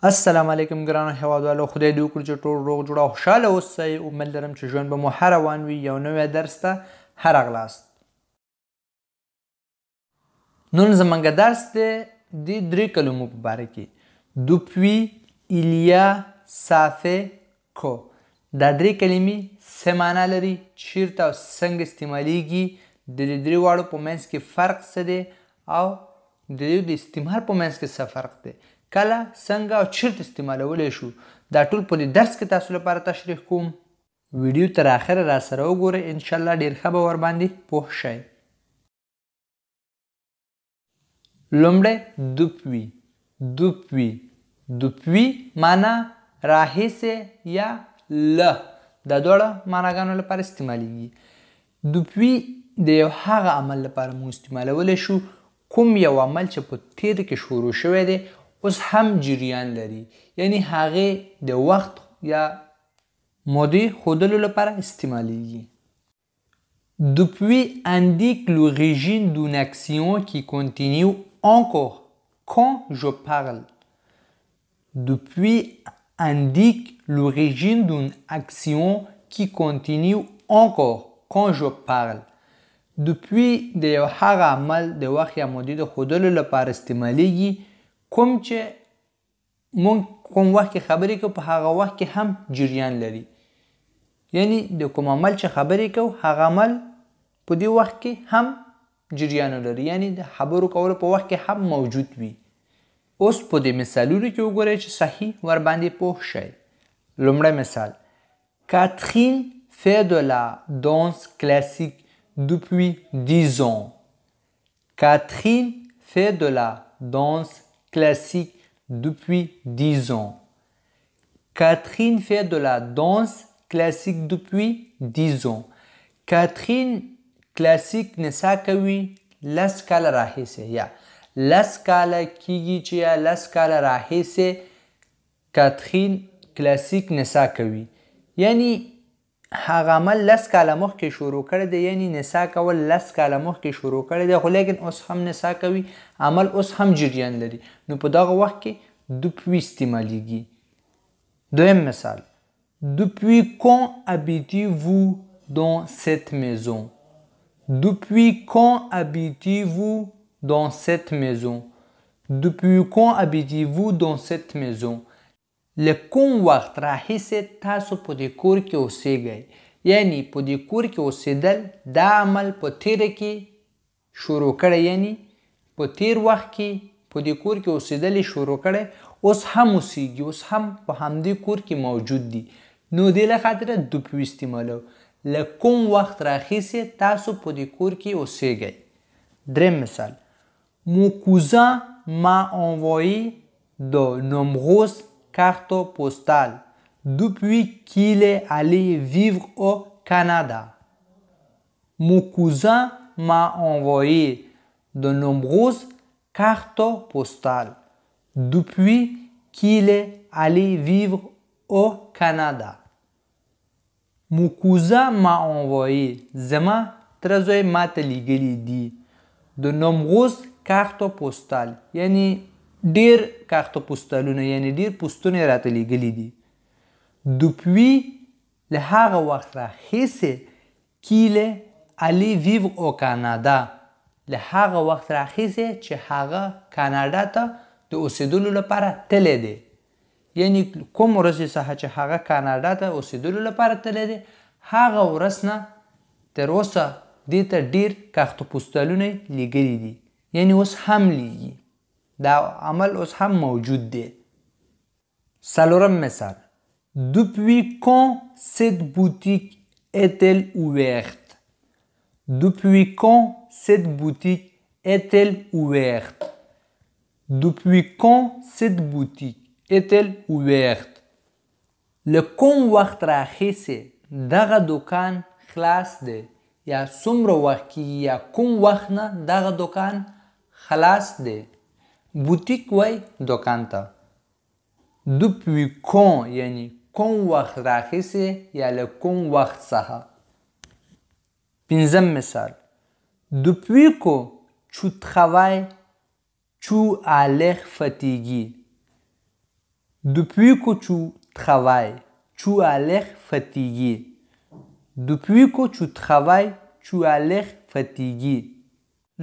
السلام علیکم ګرانو هیوادوالو، خدای دې وکړي چې ټول روغ جوړ او خوشحاله اوسئ. امید لرم چې ژوند به مو ښه روان وي. یو نوی درس ته ښه راغلاست. نن زموږ درس دی د درې کلمو په باره کې. دوپوی، ایلیا، سافې، کو. دا درې کلمې څه معنا لري، چیرته او څنګه استعمالیږي، د دې درې واړو په منځ کې فرق څه دی او د دې د استعمال په منځ کې څه فرق دی، کله څنګه او چیرته استعمالولی شو، دا ټول په دې درس کې تاسو لپاره تشریح کوم. ویډیو تر آخره راسره وګورئ، انشاءالله ډېر ښه به ورباندې پوه شئ. لومړی دوپوی. دوپوی معنا راهیسې یا له، دا دواړه معناګانو لپاره استعمالیږي. دوپوی د یو هغه عمل لپاره موږ استعمالولی شو کوم یو عمل چې په تېر کې شروع شوی دی اوس هم جریان لري، یعنی هغې د وخت یا مودې ښودلو لپاره استعمالیږي. Depuis indique l'origine d'une action qui continue encore quand je parle. Depuis indique l'origine d'une action qui continue encore quand je parle. Depuis د یو هغه عمل د وخت یا مودې د ښودلو لپاره استعمالیږي کوم چې موږ کوم وخت کې خبرې کوو په هغه وخت کې هم جریان لري، یعنی د کوم عمل چې خبرې کوو هغه عمل په دې وخت کې هم جریان لري، یعنی د خبرو کولو په وخت کې هم موجود وي. اوس په دې مثالونو کې وګورئ چې صحیح ورباندې پوه شئ. لومړی مثال: Catherine fait de la danse classique depuis 10 ans. Catherine fait de la danse classique depuis 10 ans. Catherine fait de la danse classique depuis 10 ans. Catherine کلاسیک نڅا کوي لس کاله راهیسې، یا لس کاله کیږي چې یا لس کاله راهیسې کاترین کلاسیک نڅا کوي، یعنی هغه عمل لس کاله مخکې شروع کړی دی، یعنی نڅا کول لس کاله مخکې شروع کړی دی، خو لیکن اوس هم نڅا کوي، عمل اوس هم جریان لري، نو په دغه وخت کې دوپوی استعمالیږي. دویم مثال: Depuis quand habitez-vous dans cette maison? Depuis quand habitez-vous dans cette maison? Depuis quand habitez-vous dans cette maison? له کوم وخت راهیسې تاسو په دې کور کې اوسیږئ، یعنی په دې کور کې اوسیدل دا عمل په تیره کې شروع کړی، یعنی په تیر وخت کې په دې کور کې اوسیدل یې شروع کړی، اوس هم اوسیږي، اوس هم په همدې کور کې موجود دي، نو دې له خاطره دوپوی استعمالوو. له کوم وخت راهیسې تاسو په دې کور کې اوسیږئ. دریم مثال: Mon cousin m'a envoyé de nombreuses cartes postales depuis qu'il est allé vivre au Canada. Mon cousin m'a envoyé de nombreuses cartes postales depuis qu'il est allé vivre au Canada. Mon cousin m'a envoyé، زما تره زوی ما ته لیږلي دي، de nombreuses cartes postales، یعنی ډېر کارت پوستالونه، یعنی ډېر پوسټونه یې راته لیږلي دي. Depuis له هغه وخت راهیسې qu'il est allé vivre au Canada، له هغه وخت راهیسې چې هغه کاناډا ته د اوسېدلو لپاره تللی دی، یعنی کوم ورځې څخه چې هغه کاناډا ته اوسېدلو لپاره تللی دی هغه ورځ نه تر اوسه دې ته ډېر کارت پوستالونه یې لیږلي دي، یعنی اوس هم لیږي، دا عمل اوس هم موجود دی. څلورم مثال: Depuis quand cette boutique est-elle ouverte? Depuis quand cette boutique est-elle ouverte? Depuis quand cette boutique est-elle ouverte? له کوم وخت راهیسې دغه دوکان خلاص دی، یا څومره وخت کېږي یا کوم وخت نه دغه دوکان خلاص دی. بوتیک وای دوکان ته. Depuis quand یعنی کوم وخت راهیسې یا له کوم وخت څخه. پنځم مثال: Depuis que tu travailles tu as l'air fatigué. Depuis que tu travailles, tu as l'air fatigué. Depuis que tu travailles, tu as l'air fatigué.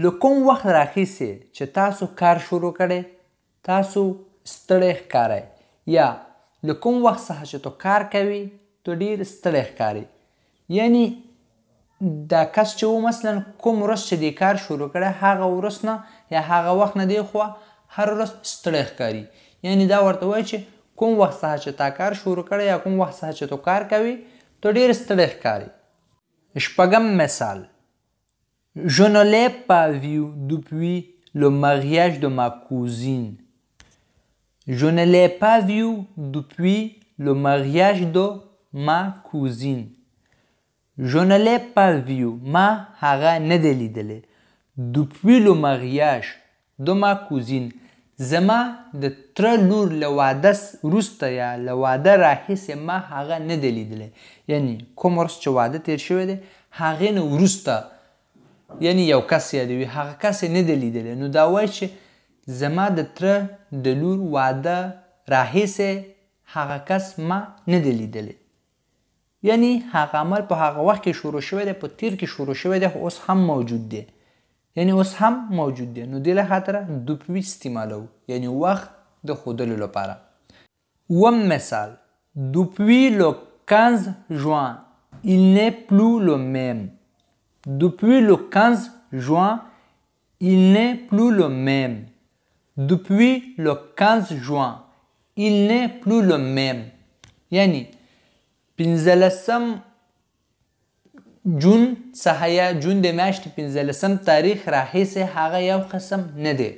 له کوم وخت راهیسې چې تاسو کار شروع کړی تاسو ستړی ښکارئ یا له کوم وخت څخه چې تو کار کوي تو ډېر ستړی ښکاري یعنی دا کس چې و مثلا کوم ورځ چې دې کار شروع کړی هغه ورځ نه یا هغه وخت نه دېخوا هر ورځ ستړی ښکاري یعنی دا ورته وایي چې کوم وخت څخه چې تا کار شروع کړی یا کوم وخت څخه چې تو کار کوي تو ډېر ستړی ښکاري شپږم مثال Je ne l'ai pas vu depuis le mariage de ma cousine. Je ne l'ai pas vu depuis le mariage de ma cousine. Je ne l'ai pas vu. ما هغه نه دی لیدلی. Depuis le mariage de ma cousine. زما د تره لور له واده وروسته یا له واده راهیسې ما هغه نه دی لیدلی. یعنی کوم ورځ چې واده تیر شوی دی هغې نه وروسته یعنی یو کس یادوي هغه کس یې نه دی لیدلی نو دا وایي چې زما د تره د لور واده راهیسې هغه کس ما نه دی لیدلی یعنی هغه عمل په هغه وخت کې شروع شوی دی په تیر کې شروع شوی دی خو اوس هم موجود دی یعنی اوس هم موجود دی نو دې له خاطره دوپوی استعمالوو یعنی وخت د ښودلو لپاره اووم مثال Depuis le 15 juin il n'est plus le même Depuis le 15 juin, il n'est plus le même. Depuis le 15 juin, il n'est plus le même. یعنی 15 جون څخه یا جون د میاشتې 15 تاریخ راهیسې هغه یو قسم نه دی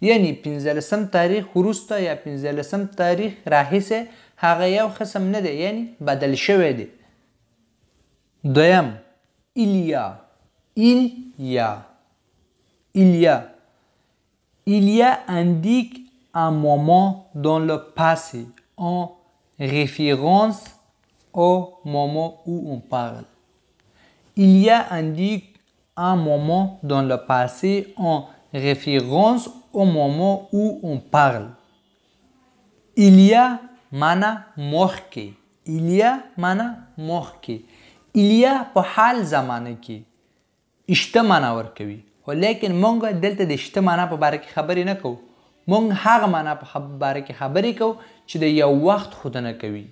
یعنی 15 تاریخ وروسته یا 15 تاریخ راهیسې هغه یو قسم نه دی یعنی بدل شوی دی دویم Il y a. Il y a indique un moment dans le passé en référence au moment où on parle. Il y a indique un moment dans le passé en référence au moment où on parle. Il y a mana morke. Il y a mana morke. ایلیا په حال زمانه کې اشته معنا ورکوي خو لیکن مونږ دلته د اشته معنا په باره کې خبرې نه کوو مونږ هغه معنا په باره کې خبرې کوو چې د یو وخت ښودنه کوي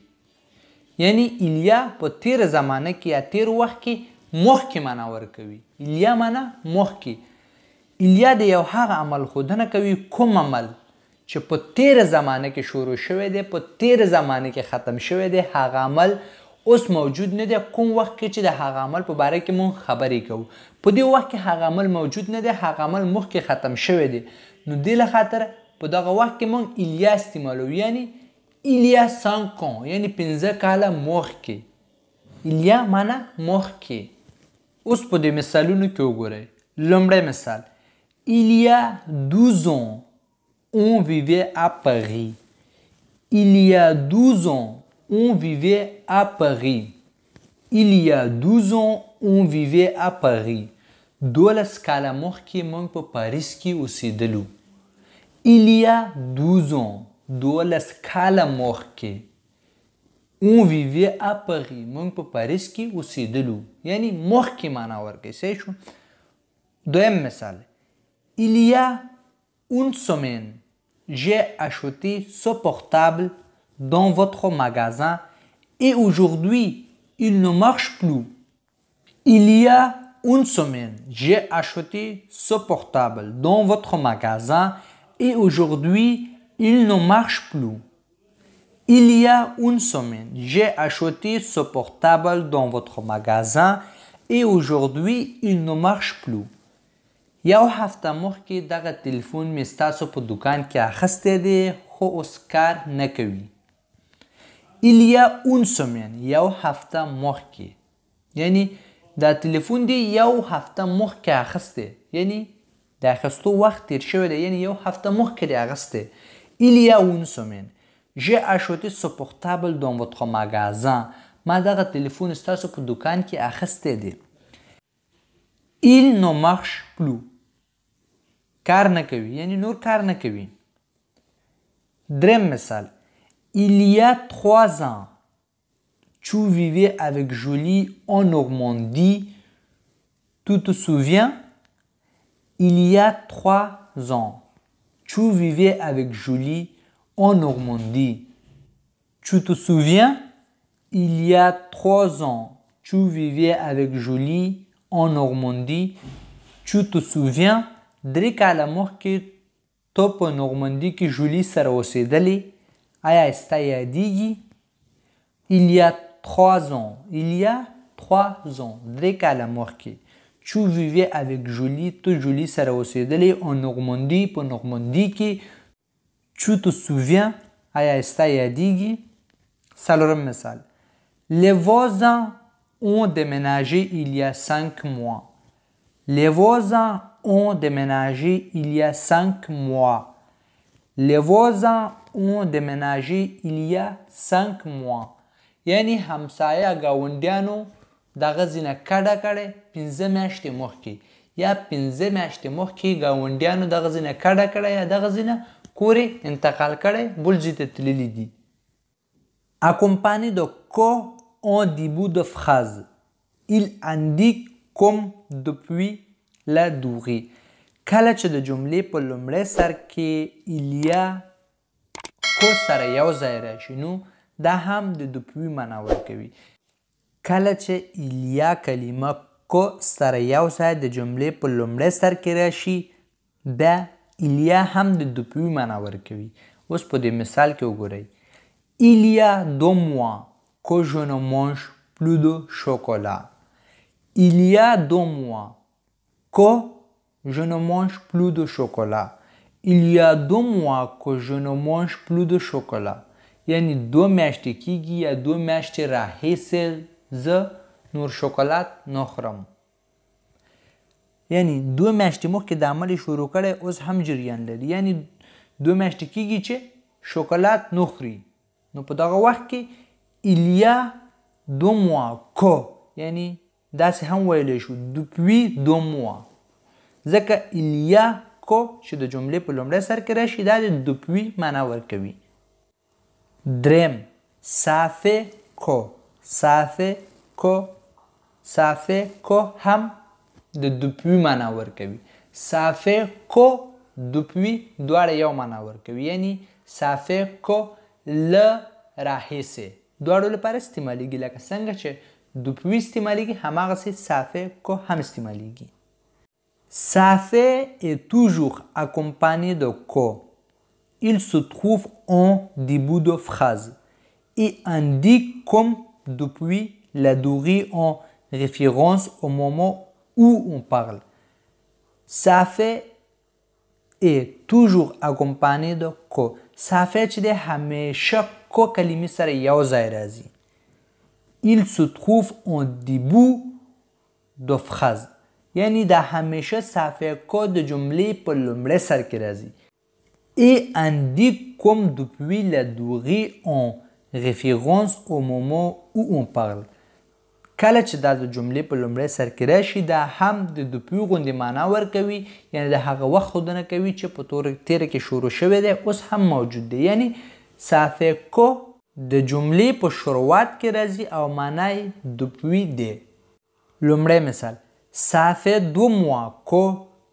یعنی ایلیا په تیر زمانه کې یا تیر وخت کې مخکې معنا ورکوي ایلیا معنا مخکې ایلیا د یو هغه عمل ښودنه کوي کوم عمل چې په تیر زمانه کې شروع شوی دی په تیر زمانه کې ختم شوی دی هغه عمل اوس موجود نه دی کوم وخت کې چې د هغه عمل په باره کې مونږ خبرې کوو په دې وخت کې هغه عمل موجود نه دی هغه عمل مخکې ختم شوی دی نو دې له خاطره په دغه وخت کې مونږ ایلیا استعمالوو یعنی ایلیا 5 ans یعنی 15 کاله مخکې ایلیا معنا مخکې اوس په دې مثالونو کې وګورئ لومړی مثال Il y a 12 ans on vivait à Paris Il y a 12 ans on vivait à Paris. Il y a 12 ans, on vivait à Paris. 12 کاله مخکې موږ په پاریس کې اوسېدلو. Il y a 12 ans, 12 کاله مخکې on vivait à Paris. موږ په پاریس کې اوسېدلو. یعنی مخکې معنا ورکوي. صحیح شو؟ دویم مثال. Il y a une semaine, j'ai acheté ce portable dans votre magasin et aujourd'hui, il ne marche plus. Il y a une semaine, j'ai acheté ce portable dans votre magasin et aujourd'hui, il ne marche plus. Il y a une semaine, j'ai acheté ce portable dans votre magasin et aujourd'hui, il ne marche plus. یو هفته مخکې دغه تلیفون مې ستاسو په دکان کې اخیستی دی خو اوس کار نه کوي Il y a une semaine یو هفته مخکې یعنی دا تلیفون دی یو هفته مخکې اخیستی یعنی د اخیستو وخت تیر شوی دی یعنی یو هفته مخکې دی اخیستی Il y a une semaine j'ai acheté ce portable dans votre magasin ما دغه تلیفون ستاسو په دکان کې اخیستی دی Il ne marche plus کار نه کوي یعنی نور کار نه کوي دریم مثال Il y a 3 ans, tu vivais avec Julie en Normandie. Tu te souviens? Il y a 3 ans, tu vivais avec Julie en Normandie. Tu te souviens? Il y a 3 ans, tu vivais avec Julie en Normandie. Tu te souviens? درې کاله مخکې ته په نورمندي کې جولي سره اوسېدلې. آیا ستا یادیږي؟ Il y a 3 ans. Il y a 3 ans. درې کاله مخکې. Tu vivais avec Julie. ته جولي سره اوسېدلې en Normandie په نورمندي کې. Tu te souviens? آیا ستا یادیږي؟ څلورم مثال. Les voisins ont déménagé il y a 5 mois. Les voisins ont déménagé il y a 5 mois. Les voisins ont déménagé il y a 5 mois. یعنی همسایه ګاونډیانو دغه ځینه کډه کړې 15 میاشتې مخکې یا 15 میاشتې مخکې ګاونډیانو دغه ځینه کډه کړې یا دغه ځینه کورې انتقال کړی بل ځای ته تللي دي. Accompagné de co en début de phrase. Il indique comme depuis la durée. کله چې د جملې په لومړي سر کې il y a کو سره یو ځای راشي نو دا هم د دوپوي معنا ورکوي. کله چې il y a کلمه کو سره یو ځای د جملې په لومړي سر کې راشي بیا il y a هم د دوپوي معنا ورکوي. اوس په دې مثال کې وګورئ. Il y a 2 mois que je ne mange plus de chocolat. Il y a 2 mois que je ne mange plus de chocolat. Il y a 2 mois que je ne mange plus de chocolat. یعنی 2 میاشتې کېږي یا 2 میاشتې راهیسې زه نور شکلات نه خورم. یعنی 2 میاشتې مخکې دا عمل شروع کړی اوس هم جریان لري. یعنی 2 میاشتې کېږي چې شکلات نه خوري. نو په دغه وخت کې il y a 2 mois que یعنی داسې هم ویلی شو depuis 2 mois ځکه il y a que چې د جملې په لومړی سر کې راشي دا د depuis معنا ورکوي. دریم ça fait que ça fait que ça fait que هم د depuis معنا ورکوي. ça fait que depuis دواړه یو معنا ورکوي. یعنی ça fait que له راهیسې دواړو لپاره استعمالیږي لکه څنګه چې دوپوي استعمالیږي هماغسې ça fait que هم استعمالیږي. Ça fait est toujours accompagné de que. Il se trouve en début de phrase et indique comme depuis la durée en référence au moment où on parle. Ça fait est toujours accompagné de que. Ça fait چې د همیشه کو کلمې سره یو ځای راځي. Il se trouve en début de phrase. یعنی د همیشه ça fait que د جملې په لومړي سر کې راځي. Et indique comme depuis la durée en référence au moment où on parle. کله چې دا د جملې په لومړي سر کې راشي دا هم د دوپوي غوندې معنا ورکوي. یعنی د هغه وخت ښودنه کوي چې په تیره کې شروع شوی دی اوس هم موجود دی. یعنی ça fait que د جملې په شروعات کې راځي او معنا یې دوپوي دی. لومړی مثال. Ça fait 2 mois que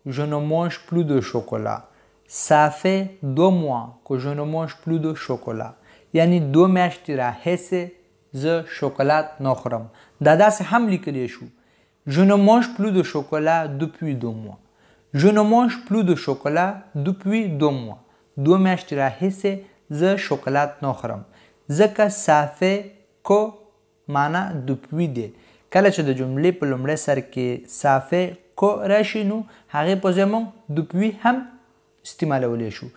je ne mange plus de chocolat. Ça fait 2 mois que je ne mange plus de chocolat. یعنی 2 میاشتې راهیسې زه شکلات نه خورم. دا داسې هم لیکلی شو. Je ne mange plus de chocolat depuis 2 mois. Je ne mange plus de chocolat depuis 2 mois. 2 میاشتې راهیسې زه شکلات نه خورم. ځکه ça fait que معنا depuis دی. کله چې د جملې په لومړي سر کې ça fait que راشي نو هغې په ځای موږ depuis هم استعمالولی شو.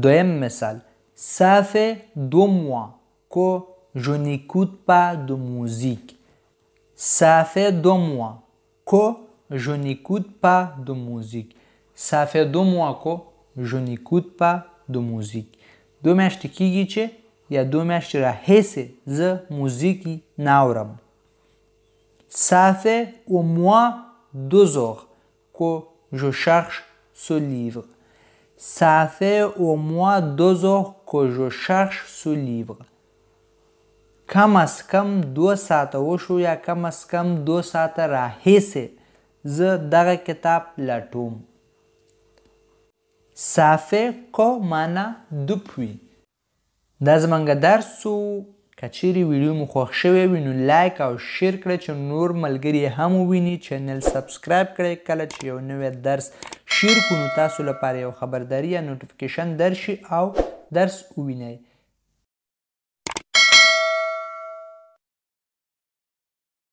دویم مثال. Ça fait 2 mois que je n'écoute pas de musique. Ça fait 2 mois que je n'écoute pas de musique. Ça fait 2 mois que je n'écoute pas de musique. 2 میاشتې کېږي چې یا 2 میاشتې راهیسې زه موزیک نه اورم. Ça fait au moins 2 heures que je cherche ce livre. Ça fait au moins 2 heures que je cherche ce livre. کم از کم 2 ساعته وشو یا کم از کم 2 ساعته راهیسې زه دغه کتاب لټوم. Ça fait que معنا depuis. دا زمونږ درس و. که چیرې ویډیو مو خوښ شوی وي نو لایک او شیر کړئ چې نور ملګري هم وویني. چینل سبسکرایب کړئ. کله چې یو نوی درس شیر کړو نو تاسو لپاره یو خبرداری یا نوټیفیکیشن درشي او درس ووینئ.